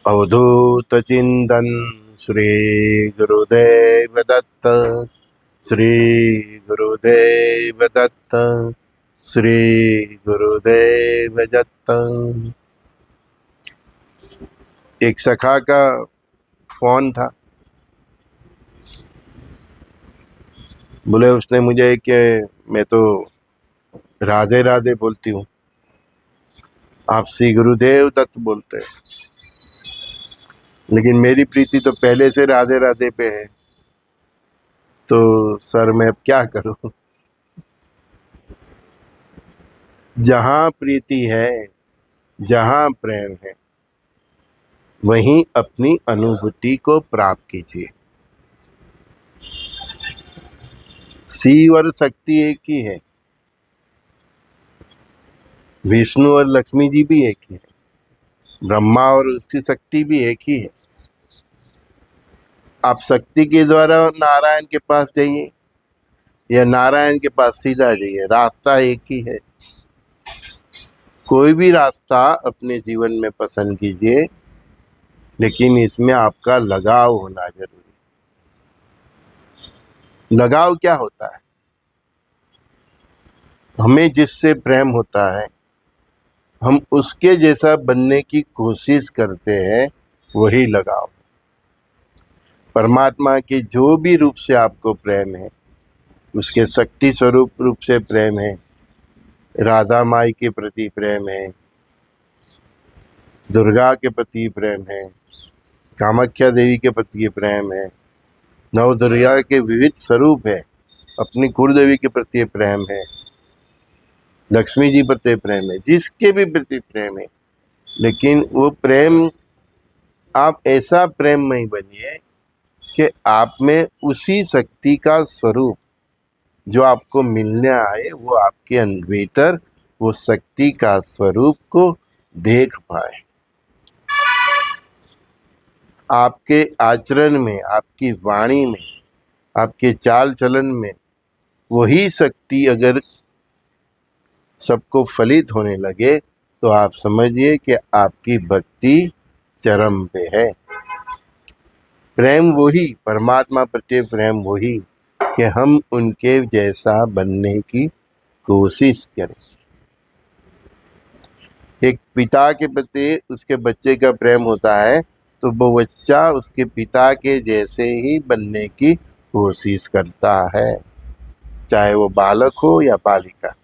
अवधूत चिंतन श्री गुरुदेव दत्त। श्री गुरुदेव दत्त। श्री गुरुदेव दत्त। एक सखा का फोन था। बोले उसने मुझे कि मैं तो राधे राधे बोलती हूँ, आप श्री गुरुदेव दत्त बोलते हैं, लेकिन मेरी प्रीति तो पहले से राधे राधे पे है। तो सर मैं अब क्या करूं? जहां प्रीति है, जहां प्रेम है, वहीं अपनी अनुभूति को प्राप्त कीजिए। शिव और शक्ति एक ही है, विष्णु और लक्ष्मी जी भी एक ही है, ब्रह्मा और उसकी शक्ति भी एक ही है। आप शक्ति के द्वारा नारायण के पास जाइए या नारायण के पास सीधा जाइए, रास्ता एक ही है। कोई भी रास्ता अपने जीवन में पसंद कीजिए, लेकिन इसमें आपका लगाव होना जरूरी। लगाव क्या होता है? हमें जिससे प्रेम होता है, हम उसके जैसा बनने की कोशिश करते हैं, वही लगाव। परमात्मा के जो भी रूप से आपको प्रेम है, उसके शक्ति स्वरूप रूप से प्रेम है, राधा माई के प्रति प्रेम है, दुर्गा के प्रति प्रेम है, कामाख्या देवी के प्रति प्रेम है, नव दुर्गा के विविध स्वरूप है, अपनी कुलदेवी के प्रति प्रेम है, लक्ष्मी जी प्रति प्रेम है, जिसके भी प्रति प्रेम है। लेकिन वो प्रेम, आप ऐसा प्रेममय बनिए कि आप में उसी शक्ति का स्वरूप जो आपको मिलने आए, वो आपके भीतर वो शक्ति का स्वरूप को देख पाए। आपके आचरण में, आपकी वाणी में, आपके चाल चलन में वही शक्ति अगर सबको फलित होने लगे, तो आप समझिए कि आपकी भक्ति चरम पे है। प्रेम वही, परमात्मा प्रति प्रेम वही कि हम उनके जैसा बनने की कोशिश करें। एक पिता के प्रति उसके बच्चे का प्रेम होता है, तो वो बच्चा उसके पिता के जैसे ही बनने की कोशिश करता है, चाहे वो बालक हो या बालिका।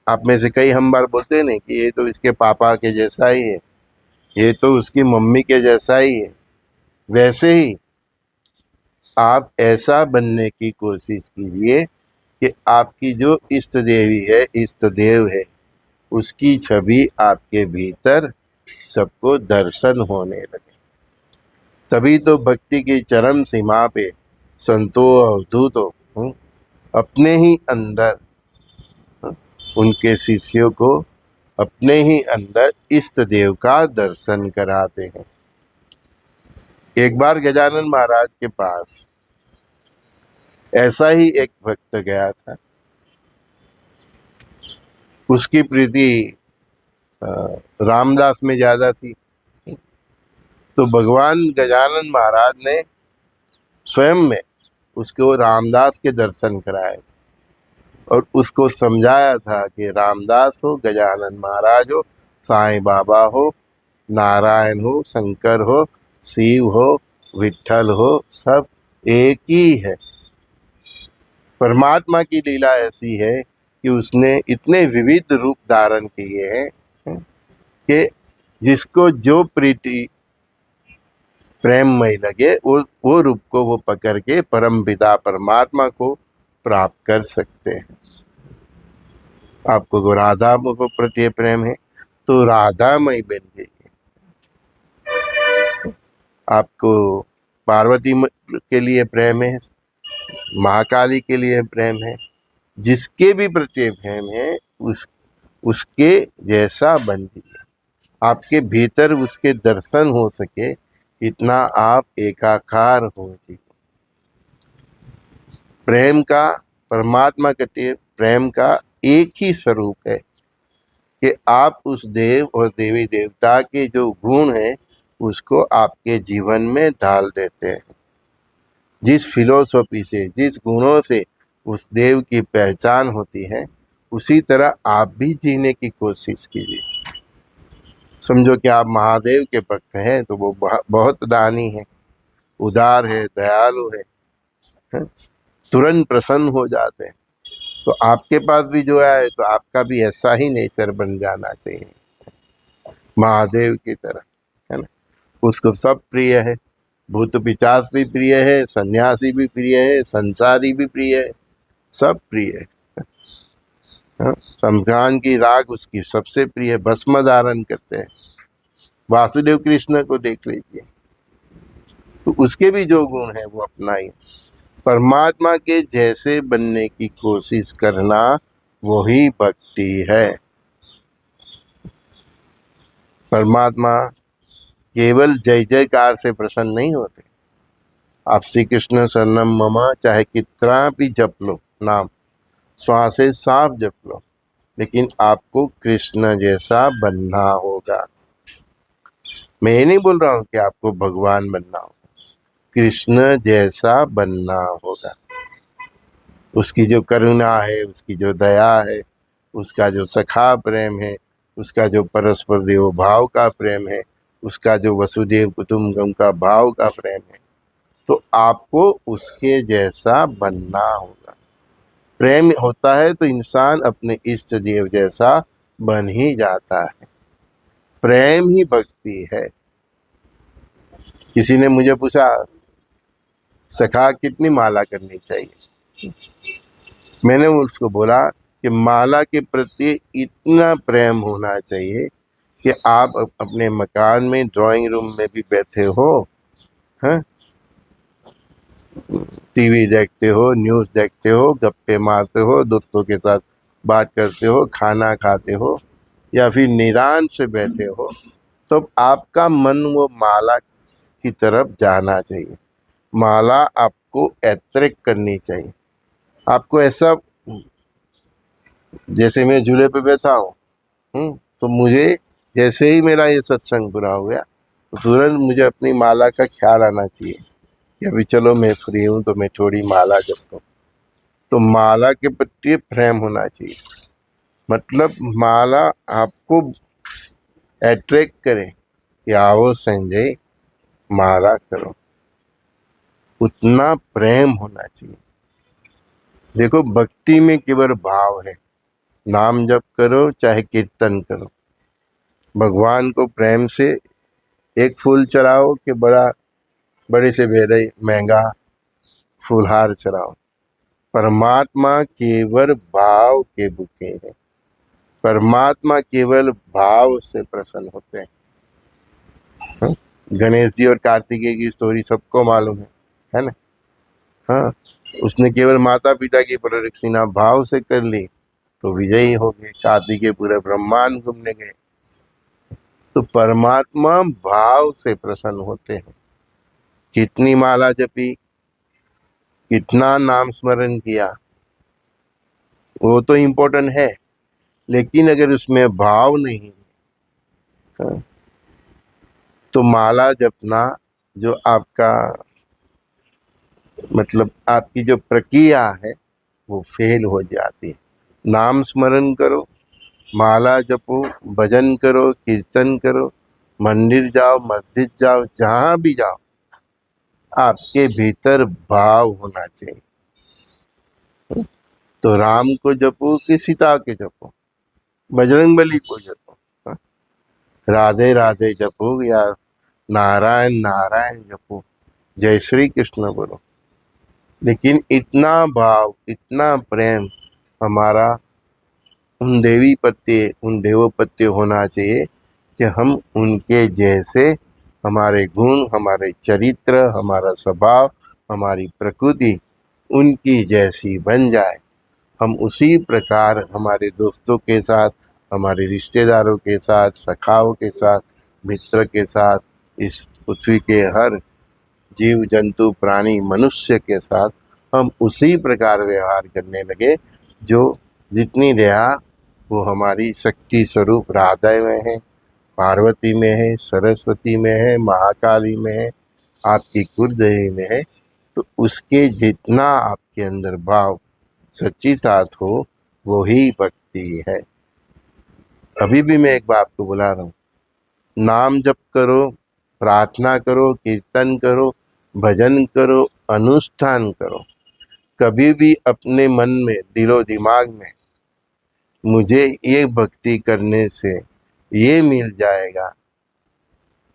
आप में से कई हम बार बोलते हैं नहीं कि ये तो इसके पापा के जैसा ही है, ये तो उसकी मम्मी के जैसा ही है। वैसे ही आप ऐसा बनने की कोशिश कीजिए कि आपकी जो इष्ट देवी है, इष्ट देव है, उसकी छवि आपके भीतर सबको दर्शन होने लगे। तभी तो भक्ति की चरम सीमा पे संतो अवधूतो अपने ही अंदर उनके शिष्यों को अपने ही अंदर इष्ट देव का दर्शन कराते हैं। एक बार गजानन महाराज के पास ऐसा ही एक भक्त गया था। उसकी प्रीति रामदास में ज्यादा थी, तो भगवान गजानन महाराज ने स्वयं में उसको रामदास के दर्शन कराए और उसको समझाया था कि रामदास हो, गजानन महाराज हो, साईं बाबा हो, नारायण हो, शंकर हो, शिव हो, विठल हो, सब एक ही है। परमात्मा की लीला ऐसी है कि उसने इतने विविध रूप धारण किए हैं कि जिसको जो प्रीति प्रेममय लगे, वो रूप को वो पकड़ के परम पिता परमात्मा को प्राप्त कर सकते हैं। आपको राधा को प्रति प्रेम है तो राधामय बन जाइए। आपको पार्वती के लिए प्रेम है, महाकाली के लिए प्रेम है, जिसके भी प्रति प्रेम है उसके जैसा बन जाइए। आपके भीतर उसके दर्शन हो सके, इतना आप एकाकार हो जाइए। प्रेम का, परमात्मा के प्रेम का एक ही स्वरूप है, कि आप उस देव और देवी देवता के जो गुण हैं उसको आपके जीवन में डाल देते हैं। जिस फिलोसॉफी से, जिस गुणों से उस देव की पहचान होती है, उसी तरह आप भी जीने की कोशिश कीजिए। समझो कि आप महादेव के भक्त हैं तो वो बहुत दानी है, उदार है, दयालु है, तुरंत प्रसन्न हो जाते हैं। तो आपके पास भी जो है तो आपका भी ऐसा ही नेचर बन जाना चाहिए, महादेव की तरह, है ना। उसको सब प्रिय है, भूत पिशाच भी प्रिय है, सन्यासी भी प्रिय है, संसारी भी प्रिय है, सब प्रिय है। हाँ? शमशान की राख उसकी सबसे प्रिय, भस्म धारण करते हैं। वासुदेव कृष्ण को देख लीजिए, तो उसके भी जो गुण है वो अपनाइए। परमात्मा के जैसे बनने की कोशिश करना वही भक्ति है। परमात्मा केवल जय जयकार से प्रसन्न नहीं होते। आप श्री कृष्ण शरणम मम चाहे कितना भी जप लो नाम, श्वासे सांप जप लो, लेकिन आपको कृष्ण जैसा बनना होगा। मैं ये नहीं बोल रहा हूँ कि आपको भगवान बनना होगा, कृष्ण जैसा बनना होगा। उसकी जो करुणा है, उसकी जो दया है, उसका जो सखा प्रेम है, उसका जो परस्पर देव भाव का प्रेम है, उसका जो वसुदेव कुटुंबकम का भाव का प्रेम है, तो आपको उसके जैसा बनना होगा। प्रेम होता है तो इंसान अपने इष्ट देव जैसा बन ही जाता है। प्रेम ही भक्ति है। किसी ने मुझे पूछा सखा कितनी माला करनी चाहिए, मैंने उसको बोला कि माला के प्रति इतना प्रेम होना चाहिए कि आप अपने मकान में ड्राइंग रूम में भी बैठे हो, हैं, टीवी देखते हो, न्यूज़ देखते हो, गप्पे मारते हो, दोस्तों के साथ बात करते हो, खाना खाते हो, या फिर निरान से बैठे हो, तो आपका मन वो माला की तरफ जाना चाहिए। माला आपको अट्रैक्ट करनी चाहिए। आपको ऐसा, जैसे मैं झूले पे बैठा हूँ, तो मुझे जैसे ही मेरा ये सत्संग पूरा हो गया तो तुरंत मुझे अपनी माला का ख्याल आना चाहिए कि अभी चलो मैं फ्री हूँ तो मैं थोड़ी माला जपता। तो माला के प्रति प्रेम होना चाहिए, मतलब माला आपको अट्रैक्ट करे कि आओ संजय माला करो, उतना प्रेम होना चाहिए। देखो भक्ति में केवल भाव है, नाम जप करो चाहे कीर्तन करो, भगवान को प्रेम से एक फूल चढ़ाओ कि बड़े से बड़े महंगा फूलहार चढ़ाओ। परमात्मा केवल भाव के भूखे हैं, परमात्मा केवल भाव से प्रसन्न होते हैं। गणेश जी और कार्तिकेय की स्टोरी सबको मालूम है ना। हाँ, उसने केवल माता पिता की प्रदक्षिणा भाव से कर ली तो विजयी हो गए, कार्तिकेय पूरे ब्रह्मांड घूमने गए। तो परमात्मा भाव से प्रसन्न होते हैं। कितनी माला जपी, कितना नाम स्मरण किया, वो तो इम्पोर्टेंट है, लेकिन अगर उसमें भाव नहीं है तो माला जपना जो आपका मतलब आपकी जो प्रक्रिया है वो फेल हो जाती है। नाम स्मरण करो, माला जपो, भजन करो, कीर्तन करो, मंदिर जाओ, मस्जिद जाओ, जहाँ भी जाओ, आपके भीतर भाव होना चाहिए। तो राम को जपो कि सीता के जपो, बजरंगबली को जपो, राधे राधे जपो या नारायण नारायण जपो, जय श्री कृष्ण बोलो, लेकिन इतना भाव, इतना प्रेम हमारा उन देवी प्रत्ये, उन देवों प्रत्ये होना चाहिए कि हम उनके जैसे, हमारे गुण, हमारे चरित्र, हमारा स्वभाव, हमारी प्रकृति उनकी जैसी बन जाए। हम उसी प्रकार हमारे दोस्तों के साथ, हमारे रिश्तेदारों के साथ, सखाओं के साथ, मित्र के साथ, इस पृथ्वी के हर जीव जंतु प्राणी मनुष्य के साथ हम उसी प्रकार व्यवहार करने लगे जो जितनी दया वो हमारी शक्ति स्वरूप राधा में है, पार्वती में है, सरस्वती में है, महाकाली में है, आपकी कुलदेवी में है। तो उसके जितना आपके अंदर भाव सच्चितार्थ हो वो ही भक्ति है। अभी भी मैं एक बात आपको बुला रहा हूँ, नाम जप करो, प्रार्थना करो, कीर्तन करो, भजन करो, अनुष्ठान करो, कभी भी अपने मन में, दिलो दिमाग में मुझे ये भक्ति करने से ये मिल जाएगा,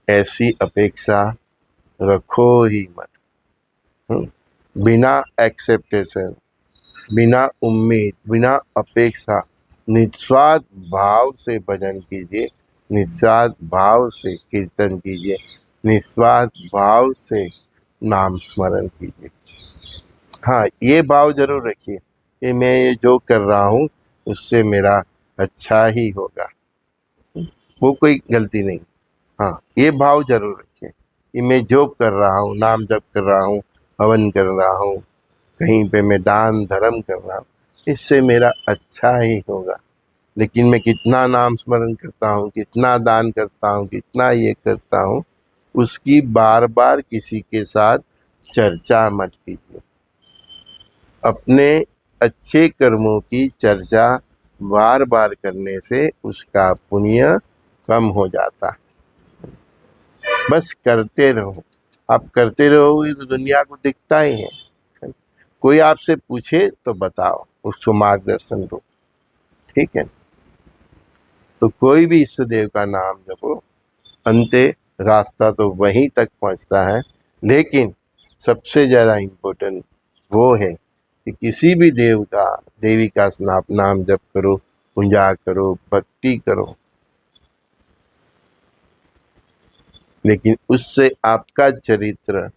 ऐसी अपेक्षा रखो ही मत। बिना एक्सेप्टेशन, बिना उम्मीद, बिना अपेक्षा निस्वार्थ भाव से भजन कीजिए, निस्वार्थ भाव से कीर्तन कीजिए, निस्वार्थ भाव से नाम स्मरण कीजिए। हाँ, ये भाव जरूर रखिए कि मैं ये जो कर रहा हूँ उससे मेरा अच्छा ही होगा, वो कोई गलती नहीं। हाँ, ये भाव जरूर रखिए कि मैं जो कर रहा हूँ, नाम जप कर रहा हूँ, हवन कर रहा हूँ, कहीं पे मैं दान धर्म कर रहा हूँ, इससे मेरा अच्छा ही होगा। लेकिन मैं कितना नाम स्मरण करता हूँ, कितना दान करता हूँ, कितना ये करता हूँ, उसकी बार बार किसी के साथ चर्चा मत कीजिए। अपने अच्छे कर्मों की चर्चा बार बार करने से उसका पुण्य कम हो जाता। बस करते रहो। आप करते रहोगे तो दुनिया को दिखता ही है। कोई आपसे पूछे तो बताओ, उसको मार्गदर्शन दो, ठीक है। तो कोई भी इष्ट देव का नाम जपो, अंते रास्ता तो वहीं तक पहुंचता है। लेकिन सबसे ज़्यादा इम्पोर्टेंट वो है कि किसी भी देव का, देवी का नाम जप करो, पूजा करो, भक्ति करो, लेकिन उससे आपका चरित्र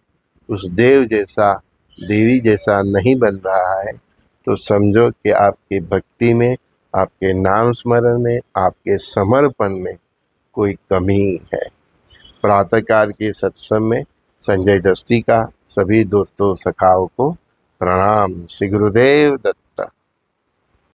उस देव जैसा, देवी जैसा नहीं बन रहा है, तो समझो कि आपकी भक्ति में, आपके नाम स्मरण में, आपके समर्पण में कोई कमी है। प्रातःकाल के सत्संग में संजय दस्ती का सभी दोस्तों सखाओं को प्रणाम। श्री गुरुदेव दत्त।